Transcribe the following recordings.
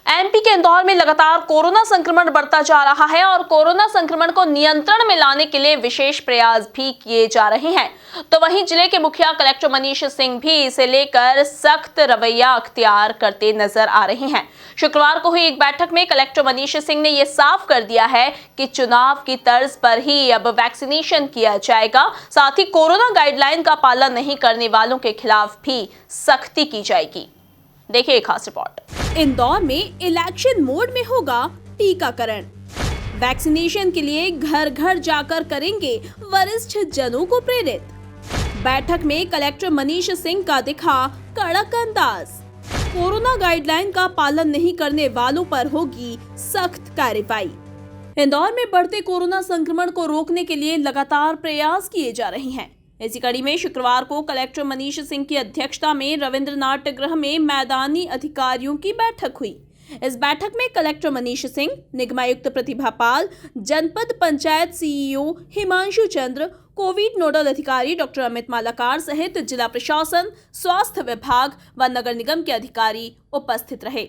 MP के इंदौर में लगातार कोरोना संक्रमण बढ़ता जा रहा है और कोरोना संक्रमण को नियंत्रण में लाने के लिए विशेष प्रयास भी किए जा रहे हैं। तो वहीं जिले के मुखिया कलेक्टर मनीष सिंह भी इसे लेकर सख्त रवैया अख्तियार करते नजर आ रहे हैं। शुक्रवार को हुई एक बैठक में कलेक्टर मनीष सिंह ने यह साफ कर दिया है कि चुनाव की तर्ज पर ही अब वैक्सीनेशन किया जाएगा। साथ ही कोरोना गाइडलाइन का पालन नहीं करने वालों के खिलाफ भी सख्ती की जाएगी। देखिए एक खास रिपोर्ट। इंदौर में इलेक्शन मोड में होगा टीकाकरण। वैक्सीनेशन के लिए घर घर जाकर करेंगे वरिष्ठ जनों को प्रेरित। बैठक में कलेक्टर मनीष सिंह का दिखा कड़क अंदाज। कोरोना गाइडलाइन का पालन नहीं करने वालों पर होगी सख्त कार्रवाई। इंदौर में बढ़ते कोरोना संक्रमण को रोकने के लिए लगातार प्रयास किए जा रहे हैं। इसी कड़ी में शुक्रवार को कलेक्टर मनीष सिंह की अध्यक्षता में रविंद्र नाट्यगृह में मैदानी अधिकारियों की बैठक हुई। इस बैठक में कलेक्टर मनीष सिंह, निगमायुक्त प्रतिभा पाल, जनपद पंचायत सीईओ हिमांशु चंद्र, कोविड नोडल अधिकारी डॉक्टर अमित मालाकार सहित जिला प्रशासन, स्वास्थ्य विभाग व नगर निगम के अधिकारी उपस्थित रहे।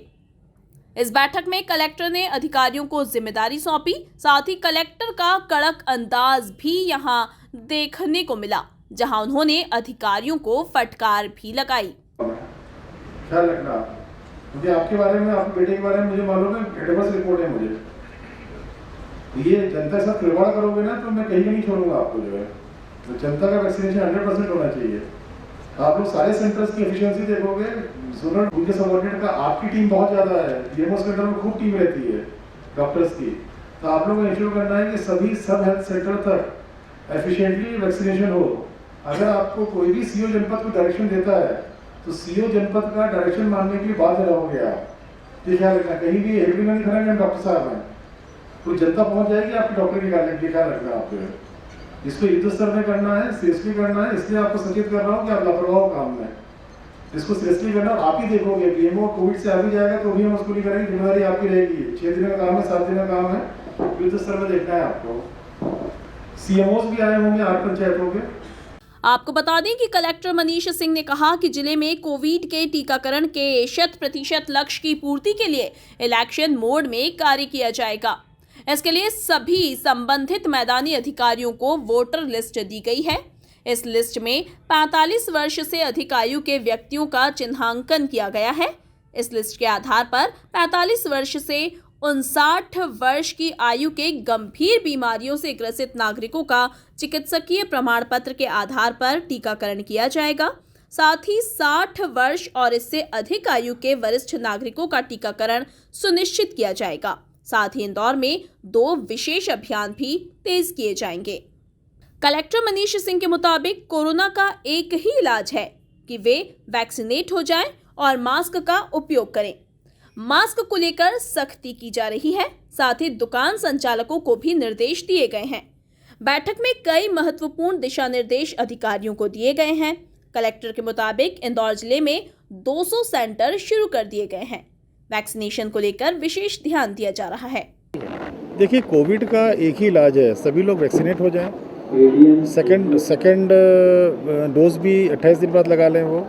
इस बैठक में कलेक्टर ने अधिकारियों को जिम्मेदारी सौंपी। साथ ही कलेक्टर का कड़क अंदाज भी यहां देखने को मिला, जहां उन्होंने अधिकारियों को फटकार भी लगाई। ख्याल रखना, मुझे आपके बारे में, आपके बेटे के बारे में मुझे मालूम है, एडवांस रिपोर्ट है मुझे। ये जनता के साथ खिलवाड़ करोगे ना तो मैं कहीं नहीं छोड़ूंगा आपको। जो है तो जनता का वैक्सीनेशन 100% होना चाहिए। आप लोग सारे सेंटर्स की एफिशिएंसी देखोगे, जोनल उनके सबऑर्डिनेट का आपकी टीम बहुत ज्यादा है। डीएमओ के अंदर में खूब टीम रहती है डॉक्टर्स की। तो आप लोगों को इंश्योर करना है कि सभी सब हेल्थ सेंटर तक एफिशिएंटली वैक्सीनेशन हो। अगर आपको कोई भी सीओ जनपद को डायरेक्शन देता है तो सीओ जनपद का डायरेक्शन मानने के लिए बाध्य रहोगे आप। ये ख्याल रखना, कहीं भी हेल्प नहीं कराएंगे हम डॉक्टर साहब हैं, तो जनता पहुंच जाएगी आपके डॉक्टर की ख्याल रखना। आपको इसको युद्ध स्तर में करना है, सीरियसली करना है। इसलिए आपको सचेत कर रहा हूँ कि आप लापरवाह हो काम में। इसको सीरियसली करना और आप ही देखोगे। डीएमओ कोविड से आ भी जाएगा तो भी हम उसको नहीं करेंगे, जिम्मेदारी आपकी रहेगी। 6 दिन का काम है, 7 दिन का काम है, युद्ध स्तर में देखना है आपको। सीएमओस भी आए होंगे 8 पंचायतों के। आपको बता दें कि कलेक्टर मनीष सिंह ने कहा कि जिले में कोविड के टीकाकरण के 100% लक्ष्य की पूर्ति के लिए इलेक्शन मोड में कार्य किया जाएगा। इसके लिए सभी संबंधित मैदानी अधिकारियों को वोटर लिस्ट दी गई है। इस लिस्ट में 45 वर्ष से अधिक आयु के व्यक्तियों का चिन्हांकन किया गया है। इस लिस्ट के आधार पर 45 वर्ष से 59 वर्ष की आयु के गंभीर बीमारियों से ग्रसित नागरिकों का चिकित्सकीय प्रमाण पत्र के आधार पर टीकाकरण किया जाएगा। साथ ही 60 वर्ष और इससे अधिक आयु के वरिष्ठ नागरिकों का टीकाकरण सुनिश्चित किया जाएगा। साथ ही इंदौर में 2 विशेष अभियान भी तेज किए जाएंगे। कलेक्टर मनीष सिंह के मुताबिक कोरोना का एक ही इलाज है कि वे वैक्सीनेट हो जाएं और मास्क का उपयोग करें। मास्क को लेकर सख्ती की जा रही है। साथ ही दुकान संचालकों को भी निर्देश दिए गए हैं। बैठक में कई महत्वपूर्ण दिशा निर्देश अधिकारियों को दिए गए हैं। कलेक्टर के मुताबिक इंदौर जिले में 200 सेंटर शुरू कर दिए गए हैं। वैक्सीनेशन को लेकर विशेष ध्यान दिया जा रहा है। देखिए, कोविड का एक ही इलाज है, सभी लोग वैक्सीनेट हो जाएं। सेकंड डोज भी 28 दिन बाद लगा लें वो,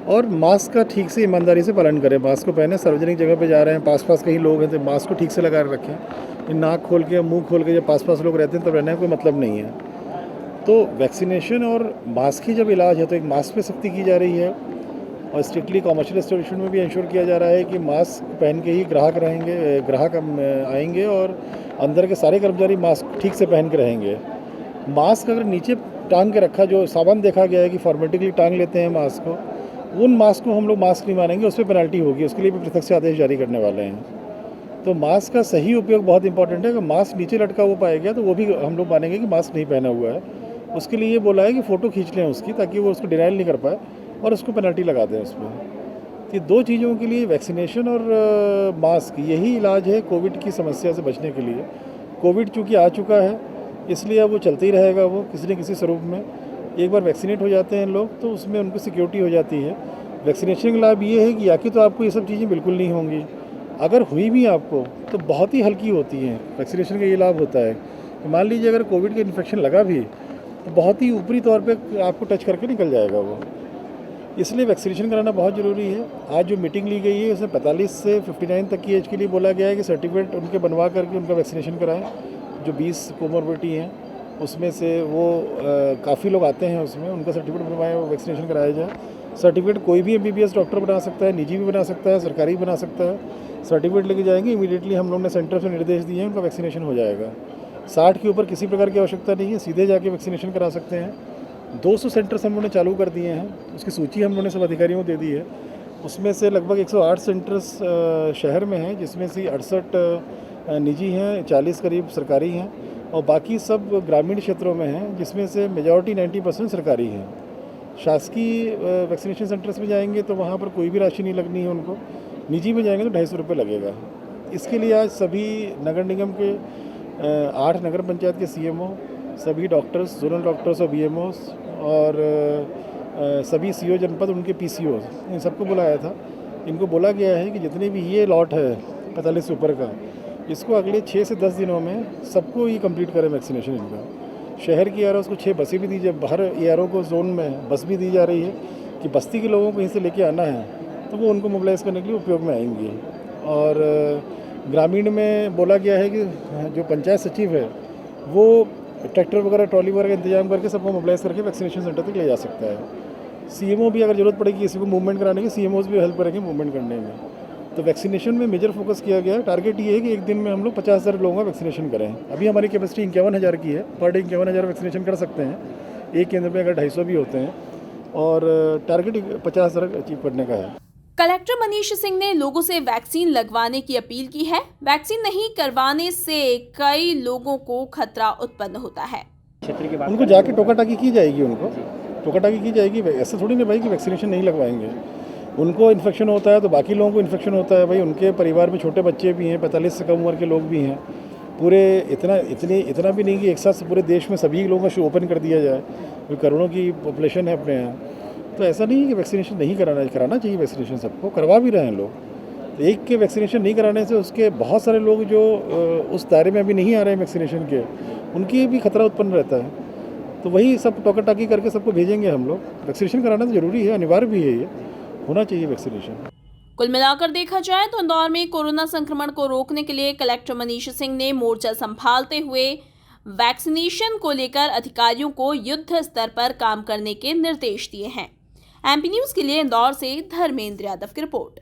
और मास्क का ठीक से ईमानदारी से पालन करें। मास्क को पहने, सार्वजनिक जगह पे जा रहे हैं, पास कहीं लोग हैं तो मास्क को ठीक से लगा रखें। नाक खोल के, मुंह खोल के जब पास लोग रहते हैं तब रहने का कोई मतलब नहीं है। तो वैक्सीनेशन और मास्क ही जब इलाज है तो एक मास्क पे सख्ती की जा रही है और स्ट्रिक्टली कॉमर्शियल एस्टेब्लिशमेंट में भी इंश्योर किया जा रहा है कि मास्क पहन के ही ग्राहक आएंगे और अंदर के सारे कर्मचारी मास्क ठीक से पहन के रहेंगे। मास्क अगर नीचे टांग के रखा, जो सामान देखा गया है कि फॉर्मेटिकली टांग लेते हैं मास्क को, उन मास्क को हम लोग मास्क नहीं मानेंगे, उस पर पेनल्टी होगी। उसके लिए भी पृथक से आदेश जारी करने वाले हैं। तो मास्क का सही उपयोग बहुत इंपॉर्टेंट है। अगर मास्क नीचे लटका हुआ पाएगा तो वो भी हम लोग मानेंगे कि मास्क नहीं पहना हुआ है। उसके लिए ये बोला है कि फ़ोटो खींच लें उसकी, ताकि वो उसको डिनाइल नहीं कर पाए और उसको पेनल्टी लगा दें उसमें। ये 2 चीज़ों के लिए, वैक्सीनेशन और मास्क, यही इलाज है कोविड की समस्या से बचने के लिए। कोविड चूँकि आ चुका है इसलिए अब वो चलते ही रहेगा, वो किसी न किसी स्वरूप में। एक बार वैक्सीनेट हो जाते हैं लोग तो उसमें उनको सिक्योरिटी हो जाती है। वैक्सीनेशन का लाभ ये है कि या कि तो आपको ये सब चीज़ें बिल्कुल नहीं होंगी, अगर हुई भी आपको तो बहुत ही हल्की होती हैं। वैक्सीनेशन का ये लाभ होता है कि मान लीजिए अगर कोविड का इन्फेक्शन लगा भी तो बहुत ही ऊपरी तौर पे आपको टच करके निकल जाएगा वो। इसलिए वैक्सीनेशन कराना बहुत ज़रूरी है। आज जो मीटिंग ली गई है उसमें 45 से 59 तक की एज के लिए बोला गया है कि सर्टिफिकेट उनके बनवा करके उनका वैक्सीनेशन कराएं। जो 20 कोमोर्बिडिटी हैं उसमें से वो काफ़ी लोग आते हैं, उसमें उनका सर्टिफिकेट बनवाएं, वो वैक्सीनेशन कराया जाए। सर्टिफिकेट कोई भी MBBS डॉक्टर बना सकता है, निजी भी बना सकता है, सरकारी भी बना सकता है। सर्टिफिकेट लेके जाएंगे, इमीडिएटली हम लोग ने सेंटर से निर्देश दिए हैं, उनका वैक्सीनेशन हो जाएगा। 60 के ऊपर किसी प्रकार की आवश्यकता नहीं है, सीधे जाके वैक्सीनेशन करा सकते हैं। 200 सेंटर्स हम लोगों ने चालू कर दिए हैं, उसकी सूची हम लोगों ने सब अधिकारियों को दे दी है। उसमें से लगभग 108 सेंटर्स शहर में हैं, जिसमें से 68 निजी हैं, 40 करीब सरकारी हैं और बाकी सब ग्रामीण क्षेत्रों में हैं, जिसमें से मेजॉरिटी 90% सरकारी हैं। शासकीय वैक्सीनेशन सेंटर्स में जाएंगे तो वहाँ पर कोई भी राशि नहीं लगनी है उनको, निजी में जाएंगे तो 250 रुपये लगेगा। इसके लिए आज सभी नगर निगम के 8 नगर पंचायत के CMO, सभी डॉक्टर्स, जोनल डॉक्टर्स और BMOs और सभी CO जनपद, उनके PCOs, इन सबको बुलाया था। इनको बोला गया है कि जितने भी ये लॉट है 45 से ऊपर का, इसको अगले 6 से 10 दिनों में सबको ये कंप्लीट करें वैक्सीनेशन इनका। शहर की AROs को 6 बसें भी दी जा, बाहर ARO को जोन में बस भी दी जा रही है कि बस्ती के लोगों को यहीं से लेके आना है तो वो उनको मोबिलाइज़ करने के लिए उपयोग में आएंगी। और ग्रामीण में बोला गया है कि जो पंचायत सचिव है वो ट्रैक्टर वगैरह, ट्रॉली वगैरह का इंतजाम करके सबको मोबिलाइज़ करके वैक्सीनेशन सेंटर तक ले जा सकता है। CMO भी अगर ज़रूरत पड़ेगी किसी को मूवमेंट कराने की, CMOs भी हेल्प करेंगे मूवमेंट करने में। तो वैक्सीनेशन में मेजर फोकस किया गया है। टारगेट ये है कि एक दिन में हम लोग 50,000 लोगों का वैक्सीनेशन करें। अभी हमारी कैपेसिटी 51,000 की है, पर डे 51,000 वैक्सीनेशन कर सकते हैं। एक केंद्र में अगर 250 भी होते हैं और टारगेट 50,000 अचीव करने का है। कलेक्टर मनीष सिंह ने लोगों से वैक्सीन लगवाने की अपील की है। वैक्सीन नहीं करवाने से कई लोगों को खतरा उत्पन्न होता है। उनको जाके टोका-टाकी की जाएगी, उनको टोका-टाकी की जाएगी। ऐसा थोड़ी ना भाई कि वैक्सीनेशन नहीं लगवाएंगे। उनको इन्फेक्शन होता है तो बाकी लोगों को इन्फेक्शन होता है। भाई उनके परिवार में छोटे बच्चे भी हैं, 45 से कम उम्र के लोग भी हैं। पूरे इतना भी नहीं कि एक साथ पूरे देश में सभी लोगों का शो ओपन कर दिया जाए। कोई करोड़ों की पॉपुलेशन है अपने यहाँ, तो ऐसा नहीं है कि वैक्सीनेशन नहीं कराना चाहिए। वैक्सीनेशन सबको करवा भी रहे हैं लोग। एक के वैक्सीनेशन नहीं कराने से उसके बहुत सारे लोग जो उस दायरे में अभी नहीं आ रहे हैं वैक्सीनेशन के, उनकी भी खतरा उत्पन्न रहता है। तो वही सब टोका-टाकी करके सबको भेजेंगे हम लोग। वैक्सीनेशन कराना तो ज़रूरी है, अनिवार्य भी है, ये होना चाहिए वैक्सीनेशन। कुल मिलाकर देखा जाए तो इंदौर में कोरोना संक्रमण को रोकने के लिए कलेक्टर मनीष सिंह ने मोर्चा संभालते हुए वैक्सीनेशन को लेकर अधिकारियों को युद्ध स्तर पर काम करने के निर्देश दिए हैं। MP न्यूज़ के लिए इंदौर से धर्मेंद्र यादव की रिपोर्ट।